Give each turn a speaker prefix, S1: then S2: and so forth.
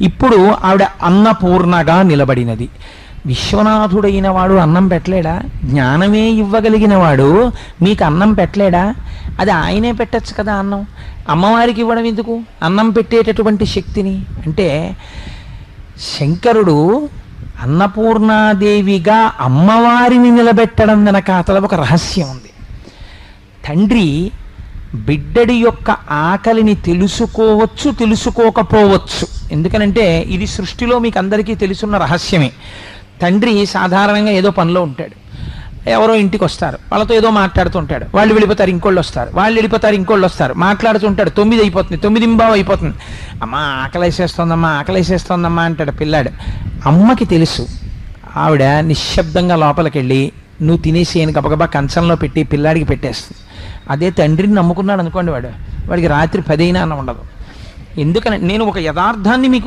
S1: ఇప్పుడు ఆవిడ అన్నపూర్ణగా నిలబడినది. విశ్వనాథుడైన వాడు అన్నం పెట్టలేడా? జ్ఞానమే ఇవ్వగలిగిన వాడు మీకు అన్నం పెట్టలేడా? అది ఆయనే పెట్టచ్చు కదా అన్నం. అమ్మవారికి ఇవ్వడం ఎందుకు అన్నం పెట్టేటటువంటి శక్తిని? అంటే శంకరుడు అన్నపూర్ణాదేవిగా అమ్మవారిని నిలబెట్టడం వెనకాతల ఒక రహస్యం ఉంది. తండ్రి బిడ్డడి యొక్క ఆకలిని తెలుసుకోవచ్చు, తెలుసుకోకపోవచ్చు. ఎందుకనంటే ఇది సృష్టిలో మీకు అందరికీ తెలుసున్న రహస్యమే. తండ్రి సాధారణంగా ఏదో పనిలో ఉంటాడు, ఎవరో ఇంటికి వస్తారు, వాళ్ళతో ఏదో మాట్లాడుతుంటాడు, వాళ్ళు వెళ్ళిపోతారు, ఇంకోళ్ళు వస్తారు, వాళ్ళు వెళ్ళిపోతారు, ఇంకోళ్ళు వస్తారు, మాట్లాడుతుంటాడు. 9 అయిపోతుంది, 9:15 అయిపోతుంది. అమ్మా ఆకలేసేస్తోందమ్మా, ఆకలేసేస్తోందమ్మా అంటాడు పిల్లాడు. అమ్మకి తెలుసు. ఆవిడ నిశ్శబ్దంగా లోపలికి వెళ్ళి నువ్వు తినేసేయని గబగబా కంచంలో పెట్టి పిల్లాడికి పెట్టేస్తుంది. అదే తండ్రిని నమ్ముకున్నాడు అనుకోండి, వాడికి రాత్రి 10 అయినా అన్నం ఉండదు. ఎందుకని నేను ఒక యథార్థాన్ని మీకు